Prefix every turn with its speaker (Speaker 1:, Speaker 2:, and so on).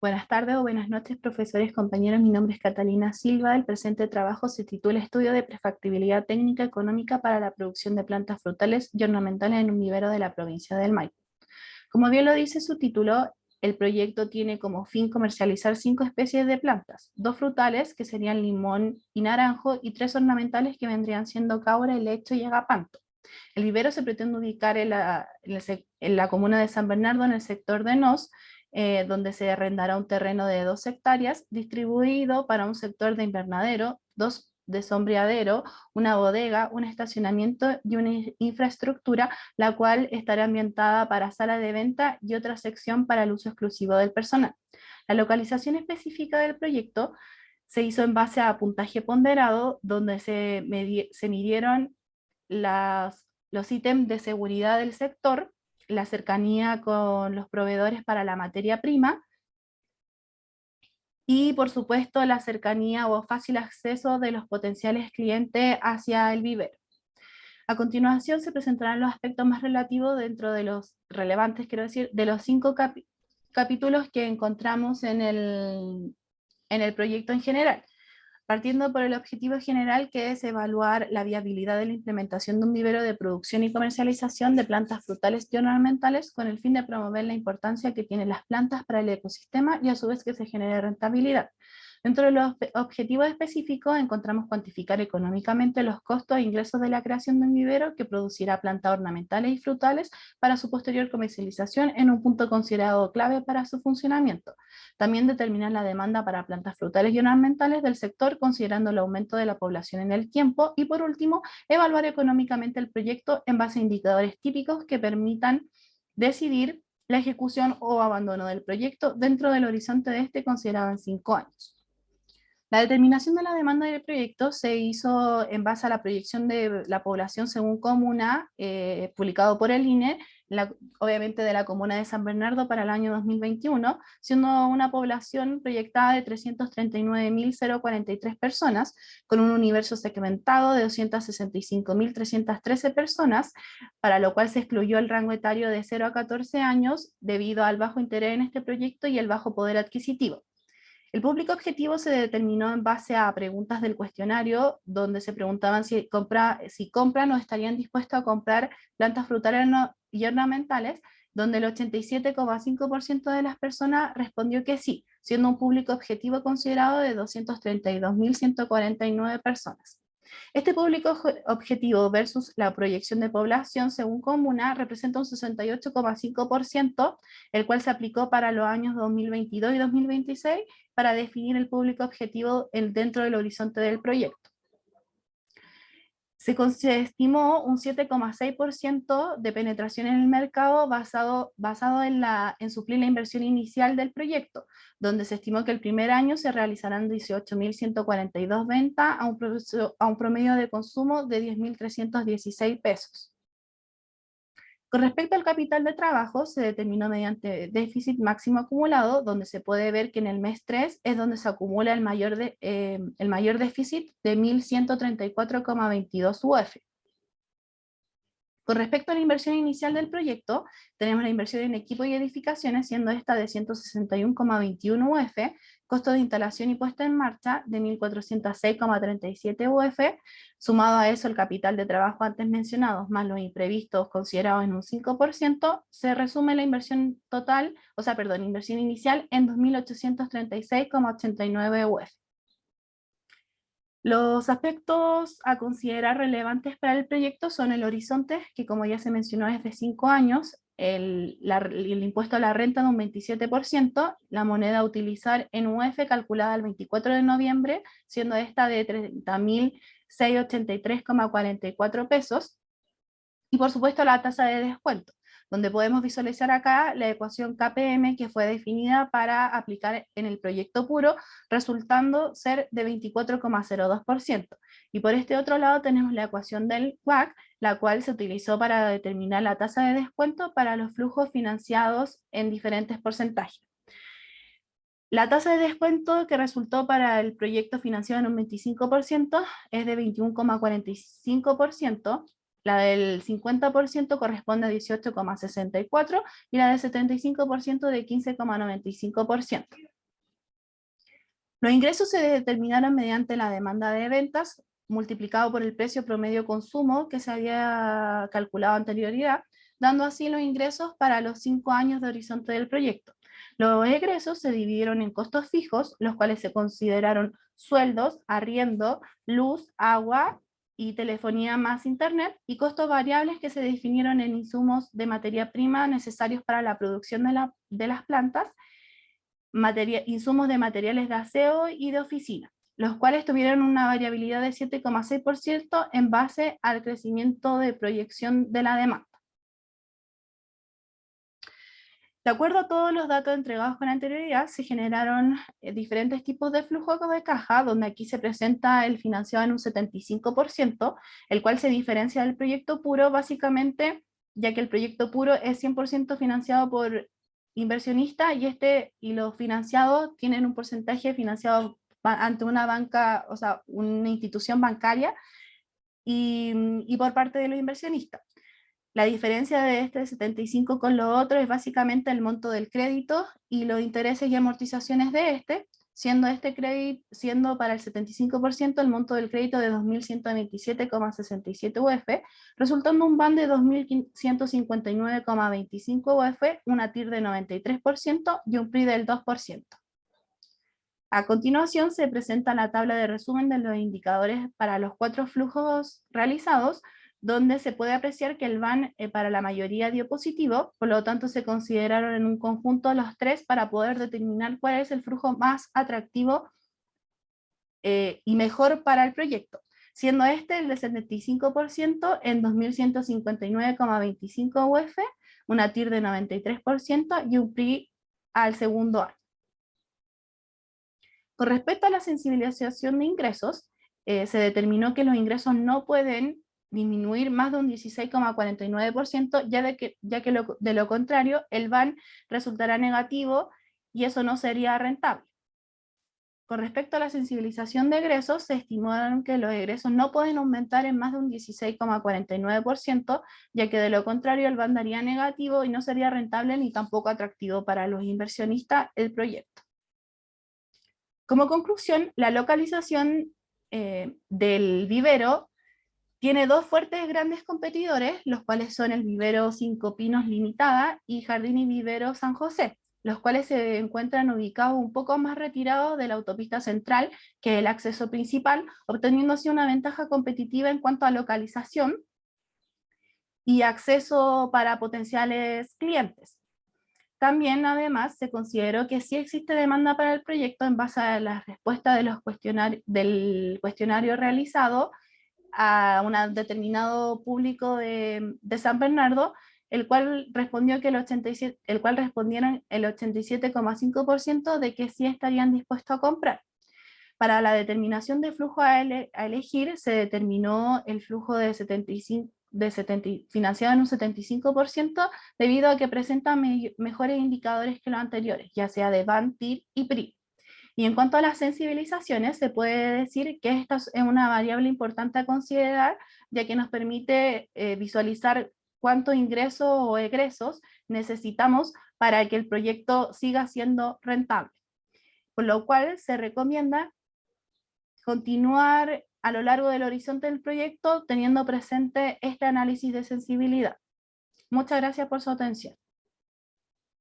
Speaker 1: Buenas tardes o buenas noches, profesores, compañeros. Mi nombre es Catalina Silva. El presente trabajo se titula Estudio de prefactibilidad técnica económica para la producción de plantas frutales y ornamentales en un vivero de la provincia del Maipo. Como bien lo dice su título, el proyecto tiene como fin comercializar 5 especies de plantas, 2 frutales, que serían limón y naranjo, y 3 ornamentales, que vendrían siendo caura, helecho y agapanto. El vivero se pretende ubicar en la comuna de San Bernardo, en el sector de Nos, donde se arrendará un terreno de 2 hectáreas, distribuido para un sector de invernadero, 2 de sombreadero, una bodega, un estacionamiento y una infraestructura, la cual estará ambientada para sala de venta y otra sección para el uso exclusivo del personal. La localización específica del proyecto se hizo en base a puntaje ponderado, donde se midieron los ítems de seguridad del sector, la cercanía con los proveedores para la materia prima y, por supuesto, la cercanía o fácil acceso de los potenciales clientes hacia el vivero. A continuación se presentarán los aspectos más relativos dentro de los relevantes, quiero decir, de los 5 capítulos que encontramos en el proyecto en general. Partiendo por el objetivo general, que es evaluar la viabilidad de la implementación de un vivero de producción y comercialización de plantas frutales y ornamentales, con el fin de promover la importancia que tienen las plantas para el ecosistema y a su vez que se genere rentabilidad. Dentro de los objetivos específicos encontramos cuantificar económicamente los costos e ingresos de la creación de un vivero que producirá plantas ornamentales y frutales para su posterior comercialización, en un punto considerado clave para su funcionamiento. También determinar la demanda para plantas frutales y ornamentales del sector, considerando el aumento de la población en el tiempo. Y por último, evaluar económicamente el proyecto en base a indicadores típicos que permitan decidir la ejecución o abandono del proyecto dentro del horizonte de este, considerado en 5 años. La determinación de la demanda del proyecto se hizo en base a la proyección de la población según comuna, publicado por el INE, obviamente de la comuna de San Bernardo para el año 2021, siendo una población proyectada de 339.043 personas, con un universo segmentado de 265.313 personas, para lo cual se excluyó el rango etario de 0 a 14 años debido al bajo interés en este proyecto y el bajo poder adquisitivo. El público objetivo se determinó en base a preguntas del cuestionario, donde se preguntaban si compran o estarían dispuestos a comprar plantas frutales y ornamentales, donde el 87,5% de las personas respondió que sí, siendo un público objetivo considerado de 232.149 personas. Este público objetivo versus la proyección de población según comuna representa un 68,5%, el cual se aplicó para los años 2022 y 2026 para definir el público objetivo dentro del horizonte del proyecto. Se estimó un 7,6% de penetración en el mercado basado en suplir la inversión inicial del proyecto, donde se estimó que el primer año se realizarán 18.142 ventas a un promedio de consumo de 10.316 pesos. Con respecto al capital de trabajo, se determinó mediante déficit máximo acumulado, donde se puede ver que en el mes 3 es donde se acumula el mayor déficit de 1.134,22 UF. Con respecto a la inversión inicial del proyecto, tenemos la inversión en equipo y edificaciones, siendo esta de 161,21 UF, costo de instalación y puesta en marcha de 1.406,37 UF, sumado a eso el capital de trabajo antes mencionados, más los imprevistos considerados en un 5%, se resume la inversión total, inversión inicial en 2.836,89 UF. Los aspectos a considerar relevantes para el proyecto son el horizonte, que como ya se mencionó es de 5 años, el impuesto a la renta de un 27%, la moneda a utilizar en UF calculada el 24 de noviembre, siendo esta de 30.683,44 pesos, y por supuesto la tasa de descuento, donde podemos visualizar acá la ecuación KPM que fue definida para aplicar en el proyecto puro, resultando ser de 24,02%. Y por este otro lado tenemos la ecuación del WACC, la cual se utilizó para determinar la tasa de descuento para los flujos financiados en diferentes porcentajes. La tasa de descuento que resultó para el proyecto financiado en un 25% es de 21,45%, la del 50% corresponde a 18,64% y la del 75% de 15,95%. Los ingresos se determinaron mediante la demanda de ventas multiplicado por el precio promedio consumo que se había calculado anterioridad, dando así los ingresos para los 5 años de horizonte del proyecto. Los egresos se dividieron en costos fijos, los cuales se consideraron sueldos, arriendo, luz, agua y telefonía más internet, y costos variables que se definieron en insumos de materia prima necesarios para la producción de las plantas, insumos de materiales de aseo y de oficina, los cuales tuvieron una variabilidad de 7,6% en base al crecimiento de proyección de la demanda. De acuerdo a todos los datos entregados con anterioridad, se generaron diferentes tipos de flujo de caja, donde aquí se presenta el financiado en un 75%, el cual se diferencia del proyecto puro, básicamente, ya que el proyecto puro es 100% financiado por inversionistas y los financiados tienen un porcentaje financiado ante una banca, o sea, una institución bancaria y por parte de los inversionistas. La diferencia de este 75 con lo otro es básicamente el monto del crédito y los intereses y amortizaciones de este, siendo para el 75% el monto del crédito de 2.127,67 UF, resultando un BAN de 2.159,25 UF, una TIR de 93% y un PRI del 2%. A continuación se presenta la tabla de resumen de los indicadores para los 4 flujos realizados, donde se puede apreciar que el BAN para la mayoría dio positivo, por lo tanto se consideraron en un conjunto los 3 para poder determinar cuál es el flujo más atractivo y mejor para el proyecto, siendo este el de 75% en 2.159,25 UF, una TIR de 93% y un PRI al segundo año. Con respecto a la sensibilización de ingresos, se determinó que los ingresos no pueden disminuir más de un 16,49%, ya que de lo contrario el BAN resultará negativo y eso no sería rentable. Con respecto a la sensibilización de egresos, se estimaron que los egresos no pueden aumentar en más de un 16,49%, ya que de lo contrario el BAN daría negativo y no sería rentable ni tampoco atractivo para los inversionistas el proyecto. Como conclusión, la localización del vivero tiene 2 fuertes grandes competidores, los cuales son el vivero Cinco Pinos Limitada y Jardín y Vivero San José, los cuales se encuentran ubicados un poco más retirados de la autopista central, que es el acceso principal, obteniendo así una ventaja competitiva en cuanto a localización y acceso para potenciales clientes. También, además, se consideró que sí existe demanda para el proyecto en base a la respuesta de del cuestionario realizado a un determinado público de San Bernardo, el cual respondió que respondieron el 87,5% de que sí estarían dispuestos a comprar. Para la determinación de flujo a elegir, se determinó el flujo de financiado en un 75% debido a que presenta mejores indicadores que los anteriores, ya sea de BAN, TIR y PRI. Y en cuanto a las sensibilizaciones, se puede decir que esta es una variable importante a considerar, ya que nos permite visualizar cuántos ingresos o egresos necesitamos para que el proyecto siga siendo rentable. Por lo cual se recomienda continuar a lo largo del horizonte del proyecto teniendo presente este análisis de sensibilidad. Muchas gracias por su atención.